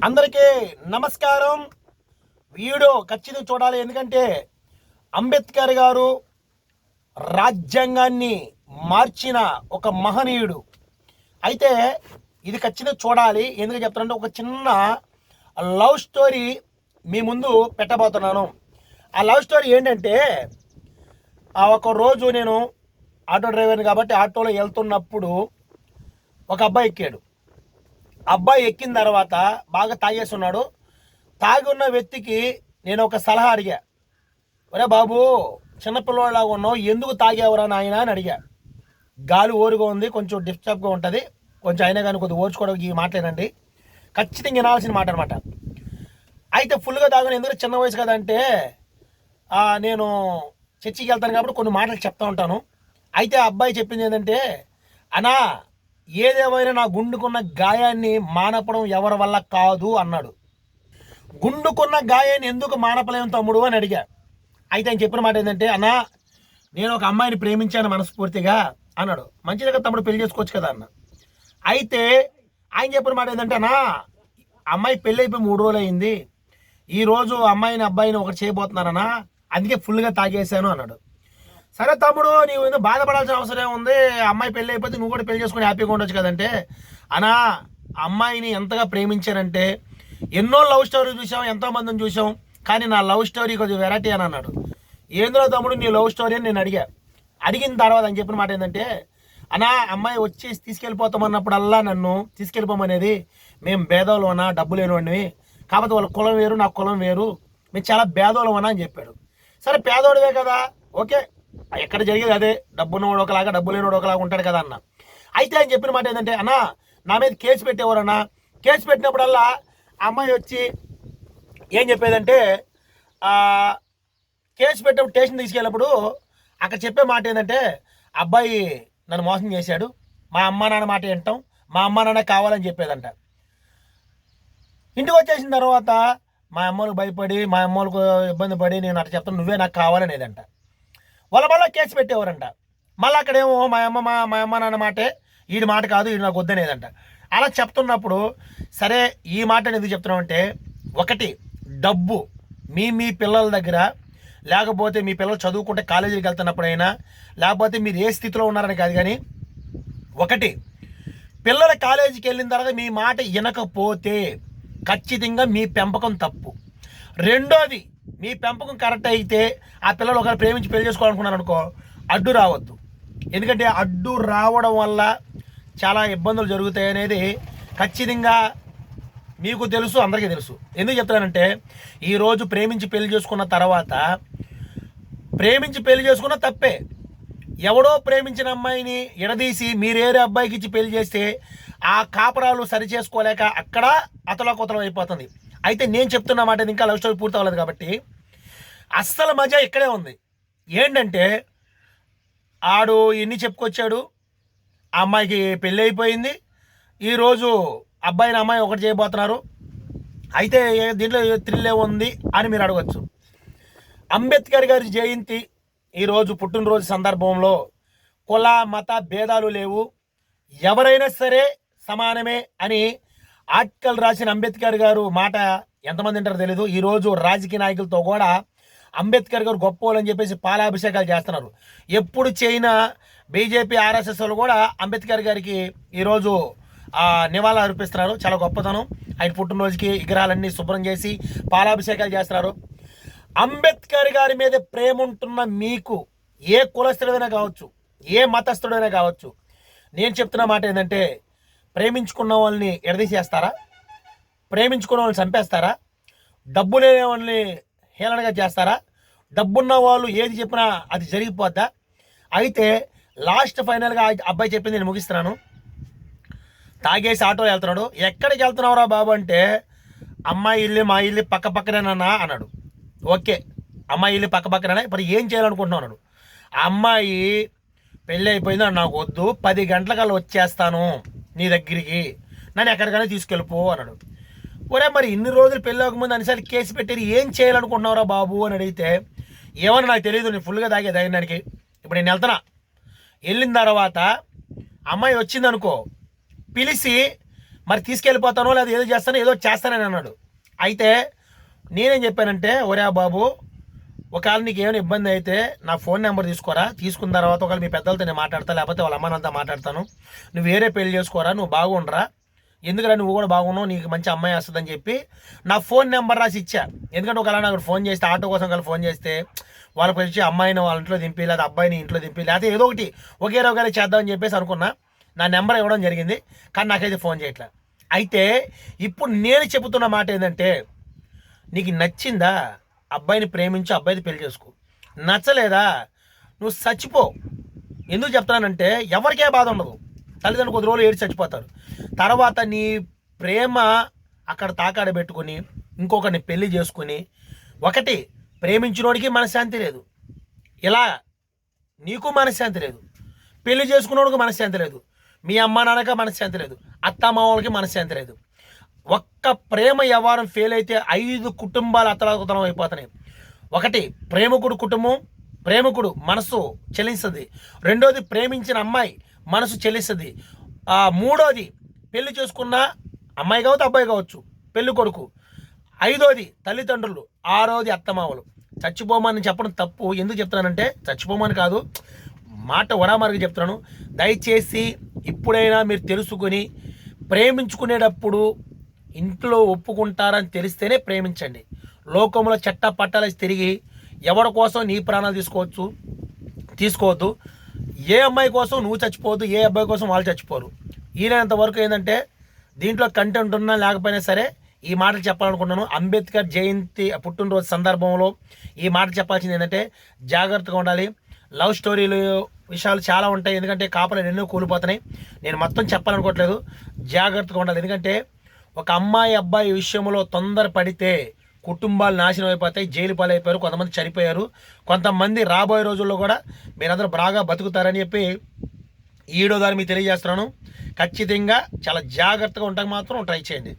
అందరికీ నమస్కారం. వీడియో ఖచ్చితంగా చూడాలి, ఎందుకంటే అంబేద్కర్ గారు రాజ్యాంగాన్ని మార్చిన ఒక మహనీయుడు. అయితే ఇది ఖచ్చితంగా చూడాలి. ఎందుకు చెప్తానంటే ఒక చిన్న లవ్ స్టోరీ మీ ముందు పెట్టబోతున్నాను. ఆ లవ్ స్టోరీ ఏంటంటే, ఒక రోజు నేను ఆటో డ్రైవర్ని కాబట్టి ఆటోలో వెళ్తున్నప్పుడు ఒక అబ్బాయి ఎక్కాడు. అబ్బాయి ఎక్కిన తర్వాత బాగా తాగేస్తున్నాడు. తాగి ఉన్న వ్యక్తికి నేను ఒక సలహా అడిగా, ఒరే బాబు, చిన్నపిల్లలాగా ఉన్నావు, ఎందుకు తాగేవరా నాయన అని అడిగా. గాలి ఓరుగా ఉంది, కొంచెం డిస్టర్బ్గా ఉంటుంది, కొంచెం అయినా కానీ కొద్దిగా ఓర్చుకోవడానికి ఈ మాటలేనండి, ఖచ్చితంగా వినాల్సిన మాట అనమాట. అయితే ఫుల్గా తాగను, ఎందుకంటే చిన్న వయసు కదా అంటే నేను చర్చికి వెళ్తాను కాబట్టి కొన్ని మాటలు చెప్తా ఉంటాను. అయితే ఆ అబ్బాయి చెప్పింది ఏంటంటే, అనా ఏదేమైనా నా గుండుకున్న గాయాన్ని మానపడం ఎవరి వల్ల కాదు అన్నాడు. గుండుకున్న గాయాన్ని ఎందుకు మానపలేము తమ్ముడు అని అడిగా. అయితే ఆయన చెప్పిన మాట ఏంటంటే, అన్నా నేను ఒక అమ్మాయిని ప్రేమించాను మనస్ఫూర్తిగా అన్నాడు. మంచిది కదా తమ్ముడు, పెళ్లి చేసుకోవచ్చు కదా అన్న. అయితే ఆయన చెప్పిన మాట ఏంటంటే, అన్నా అమ్మాయి పెళ్ళి అయిపోయి 3 రోజులు అయింది, ఈరోజు అమ్మాయిని అబ్బాయిని ఒకటి చేయబోతున్నారన్నా, అందుకే ఫుల్గా తాగేశాను అన్నాడు. సరే తమ్ముడు, నీవు ఎందుకు బాధపడాల్సిన అవసరం ఏముంది, అమ్మాయి పెళ్ళి అయిపోతే నువ్వు కూడా పెళ్లి చేసుకుని హ్యాపీగా ఉండొచ్చు కదంటే, అనా అమ్మాయిని ఎంతగా ప్రేమించానంటే ఎన్నో లవ్ స్టోరీ చూసాం, ఎంతోమందిని చూసాం, కానీ నా లవ్ స్టోరీ కొంచెం వెరైటీ అని అన్నాడు. ఏంద్రో తమ్ముడు నీ లవ్ స్టోరీ అని నేను అడిగిన తర్వాత అని చెప్పిన మాట ఏంటంటే, అనా అమ్మాయి వచ్చి తీసుకెళ్ళిపోతామన్నప్పుడల్లా నన్ను తీసుకెళ్ళిపోమనేది, మేము భేదోళం అన్నా, డబ్బు లేనివాడిని, కాకపోతే వాళ్ళ కులం వేరు నా కులం వేరు, మేము చాలా భేదోళం అన్నా అని చెప్పాడు. సరే పేదోడివే కదా, ఓకే, ఎక్కడ జరిగేది అదే, డబ్బున్నవాడు ఒకలాగా డబ్బు లేనివాడు ఒకలాగా ఉంటాడు కదా అన్న. అయితే ఆయన చెప్పిన మాట ఏంటంటే, అన్న నా మీద కేసు పెట్టేవారన్నా, కేసు పెట్టినప్పుడల్లా అమ్మాయి వచ్చి ఏం చెప్పేదంటే, కేసు పెట్టినప్పుడు స్టేషన్ తీసుకెళ్ళినప్పుడు అక్కడ చెప్పే మాట ఏంటంటే, అబ్బాయి నన్ను మోసం చేశాడు, మా అమ్మ నాన్న మాట వింటాం, మా అమ్మ నాన్న కావాలని చెప్పేదంట. ఇంటికి వచ్చేసిన తర్వాత మా అమ్మలకు భయపడి, మా అమ్మలకు ఇబ్బంది పడి నేను అట్లా చెప్తాను, నువ్వే నాకు కావాలనేదంట. వాళ్ళ మళ్ళీ కేసు పెట్టేవారంట. మళ్ళీ అక్కడేమో మా అమ్మ నాన్న మాటే, వీడి మాట కాదు, వీడు నాకు వద్దనేదంట. అలా చెప్తున్నప్పుడు సరే ఈ మాట ఎందుకు చెప్తున్నామంటే, ఒకటి డబ్బు మీ పిల్లల దగ్గర, లేకపోతే మీ పిల్లలు చదువుకుంటే కాలేజీకి వెళ్తున్నప్పుడైనా, లేకపోతే మీరు ఏ స్థితిలో ఉన్నారని కాదు, కానీ ఒకటి పిల్లల కాలేజీకి వెళ్ళిన తర్వాత మీ మాట వినకపోతే ఖచ్చితంగా మీ పెంపకం తప్పు. రెండోది, మీ పెంపకం కరెక్ట్ అయితే ఆ పిల్లలు ఒకరు ప్రేమించి పెళ్లి చేసుకోవాలనుకున్నారు అనుకో, అడ్డు రావద్దు. ఎందుకంటే అడ్డు రావడం వల్ల చాలా ఇబ్బందులు జరుగుతాయి అనేది ఖచ్చితంగా మీకు తెలుసు, అందరికీ తెలుసు. ఎందుకు చెప్తానంటే, ఈరోజు ప్రేమించి పెళ్లి చేసుకున్న తర్వాత, ప్రేమించి పెళ్లి చేసుకున్న తప్పే, ఎవడో ప్రేమించిన అమ్మాయిని ఎడదీసి మీరేరే అబ్బాయికి ఇచ్చి పెళ్లి చేస్తే ఆ కాపరాలు సరి చేసుకోలేక అక్కడ అతలాకుతలం అయిపోతుంది. అయితే నేను చెప్తున్న మాట ఇంకా లవ్ స్టోరీ పూర్తి అవ్వలేదు కాబట్టి అస్సలు మజా ఇక్కడే ఉంది. ఏంటంటే, ఆడు ఎన్ని చెప్పుకొచ్చాడు, ఆ అమ్మాయికి పెళ్ళి అయిపోయింది, ఈరోజు అబ్బాయిని అమ్మాయి ఒకటి చేయబోతున్నారు, అయితే దీంట్లో థ్రిల్ ఉంది అని మీరు అడగచ్చు. అంబేద్కర్ గారి జయంతి ఈరోజు పుట్టినరోజు సందర్భంలో కుల మత భేదాలు లేవు, ఎవరైనా సరే సమానమే అని ఆర్టికల్ రాసిన అంబేద్కర్ గారు మాట ఎంతమంది అంటారో తెలీదు. ఈరోజు రాజకీయ నాయకులతో కూడా అంబేద్కర్ గారు గొప్పవాళ్ళని చెప్పేసి పాలాభిషేకాలు చేస్తున్నారు. ఎప్పుడు చైనా బీజేపీ ఆర్ఎస్ఎస్ వాళ్ళు కూడా అంబేద్కర్ గారికి ఈరోజు నివాళులు అర్పిస్తున్నారు. చాలా గొప్పతనం. ఆయన పుట్టినరోజుకి విగ్రహాలన్నీ శుభ్రం చేసి పాలాభిషేకాలు చేస్తున్నారు. అంబేద్కర్ గారి మీద ప్రేమ ఉంటున్న మీకు, ఏ కులస్తుడైనా కావచ్చు, ఏ మతస్థుడైనా కావచ్చు, నేను చెప్తున్న మాట ఏంటంటే, ప్రేమించుకున్న వాళ్ళని ఎడదీసేస్తారా? ప్రేమించుకున్న వాళ్ళని చంపేస్తారా? డబ్బు లేని వాళ్ళని హేళనగా చేస్తారా? డబ్బున్న వాళ్ళు ఏది చెప్పినా అది జరిగిపోద్దా? అయితే లాస్ట్ ఫైనల్గా అబ్బాయి చెప్పింది నేను ముగిస్తున్నాను. తాగేసి ఆటోలో వెళ్తున్నాడు. ఎక్కడికి వెళ్తున్నావురా బాబు అంటే, అమ్మాయి ఇల్లు మా ఇల్లు పక్క పక్కనేనన్నా అన్నాడు. ఓకే, అమ్మాయి ఇల్లు పక్క పక్కనే, మరి ఏం చేయాలనుకుంటున్నావు అన్నాడు. ఆ అమ్మాయి పెళ్ళి అయిపోయింది, నాకు వద్దు, 10 గంటలకల్లా వచ్చేస్తాను నీ దగ్గరికి, నన్ను ఎక్కడికైనా తీసుకెళ్ళిపో అన్నాడు. ఒరే మరి ఇన్ని రోజులు పెళ్ళి అవ్వకముందు అన్నిసార్లు కేసు పెట్టారు, ఏం చేయాలనుకుంటున్నావురా బాబు అని అడిగితే, ఏమన్నా నాకు తెలియదు, నేను ఫుల్గా తాగే తాగినానికి, ఇప్పుడు నేను వెళ్తున్నా, వెళ్ళిన తర్వాత అమ్మాయి వచ్చిందనుకో, పిలిచి మరి తీసుకెళ్ళిపోతానో లేదా ఏదో చేస్తానో ఏదో చేస్తానని అన్నాడు. అయితే నేనేం చెప్పానంటే, ఒరే బాబు, ఒకవేళ నీకు ఏమైనా ఇబ్బంది అయితే నా ఫోన్ నెంబర్ తీసుకోరా, తీసుకున్న తర్వాత ఒకవేళ మీ పెద్దలతో నేను మాట్లాడతా, లేకపోతే వాళ్ళ అమ్మానంతా మాట్లాడతాను, నువ్వు వేరే పెళ్లి చేసుకోరా, నువ్వు బాగుండరా, ఎందుకంటే నువ్వు కూడా బాగున్నావు, నీకు మంచి అమ్మాయి వస్తుందని చెప్పి నా ఫోన్ నెంబర్ రాసి ఇచ్చా. ఎందుకంటే ఒకవేళ నాకు ఫోన్ చేస్తే, ఆటో కోసం కలిసి ఫోన్ చేస్తే వాళ్ళకి వచ్చి అమ్మాయిని వాళ్ళ ఇంట్లో దింపి, లేదా అబ్బాయిని ఇంట్లో దింపి, లేకపోతే ఏదో ఒకటి ఒకేలా చేద్దామని చెప్పేసి అనుకున్నా. నా నెంబర్ ఇవ్వడం జరిగింది, కానీ నాకైతే ఫోన్ చేయట్లే. అయితే ఇప్పుడు నేను చెబుతున్న మాట ఏంటంటే, నీకు నచ్చిందా అబ్బాయిని ప్రేమించి అబ్బాయిని పెళ్లి చేసుకో, నచ్చలేదా నువ్వు చచ్చిపో. ఎందుకు చెప్తానంటే ఎవరికే బాధ ఉండదు, తల్లిదండ్రులు కొద్ది రోజులు ఏడు చచ్చిపోతారు. తర్వాత నీ ప్రేమ అక్కడ తాకాడ పెట్టుకొని ఇంకొకరిని పెళ్లి చేసుకుని, ఒకటి ప్రేమించినోడికి మనశ్శాంతి లేదు, ఇలా నీకు మనశ్శాంతి లేదు, పెళ్లి చేసుకున్నోడికి మనశ్శాంతి లేదు, మీ అమ్మ నాన్నకి మనశ్శాంతి లేదు, అత్తమామలకి మనశ్శాంతి లేదు. ఒక్క ప్రేమ వ్యవహారం ఫెయిల్ అయితే 5 కుటుంబాలు అతలాకుతలం అయిపోతున్నాయి. ఒకటి ప్రేమికుడు కుటుంబం, ప్రేమికుడు మనసు చెల్లిస్తుంది. రెండోది ప్రేమించిన అమ్మాయి మనసు చెల్లిస్తుంది. మూడోది పెళ్లి చేసుకున్న అమ్మాయి కావచ్చు, అబ్బాయి కావచ్చు, పెళ్లి కొడుకు. ఐదోది తల్లిదండ్రులు. ఆరోది అత్తమామలు. చచ్చిపోమని చెప్పడం తప్పు. ఎందుకు చెప్తున్నానంటే, చచ్చిపోమని కాదు, మాట వరామరిగి చెప్తున్నాను. దయచేసి ఇప్పుడైనా మీరు తెలుసుకొని ప్రేమించుకునేటప్పుడు ఇంట్లో ఒప్పుకుంటారని తెలిస్తేనే ప్రేమించండి. లోకంలో చట్ట పట్టాలేసి తిరిగి ఎవరి కోసం నీ ప్రాణాలు తీసుకోవద్దు. ఏ అమ్మాయి కోసం నువ్వు చచ్చిపోవద్దు, ఏ అబ్బాయి కోసం వాళ్ళు చచ్చిపోరు. ఈయనంత వరకు ఏంటంటే, దీంట్లో కంటెంట్ ఉన్నా లేకపోయినా సరే ఈ మాటలు చెప్పాలనుకున్నాను. అంబేద్కర్ జయంతి పుట్టినరోజు సందర్భంలో ఈ మాట చెప్పాల్సింది ఏంటంటే, జాగ్రత్తగా ఉండాలి. లవ్ స్టోరీలు విషయాలు చాలా ఉంటాయి, ఎందుకంటే కాపలు ఎన్నో కూలిపోతున్నాయి. నేను మొత్తం చెప్పాలనుకోవట్లేదు. జాగ్రత్తగా ఉండాలి. ఎందుకంటే ఒక అమ్మాయి అబ్బాయి విషయంలో తొందర పడితే కుటుంబాలు నాశనం అయిపోతాయి, జైలు పాలైపోయారు, కొంతమంది చనిపోయారు, కొంతమంది రాబోయే రోజుల్లో కూడా మీరందరూ బాగా బతుకుతారని చెప్పి ఈడో దాన్ని మీకు తెలియజేస్తున్నాను. ఖచ్చితంగా చాలా జాగ్రత్తగా ఉంటానికి మాత్రం ట్రై చేయండి.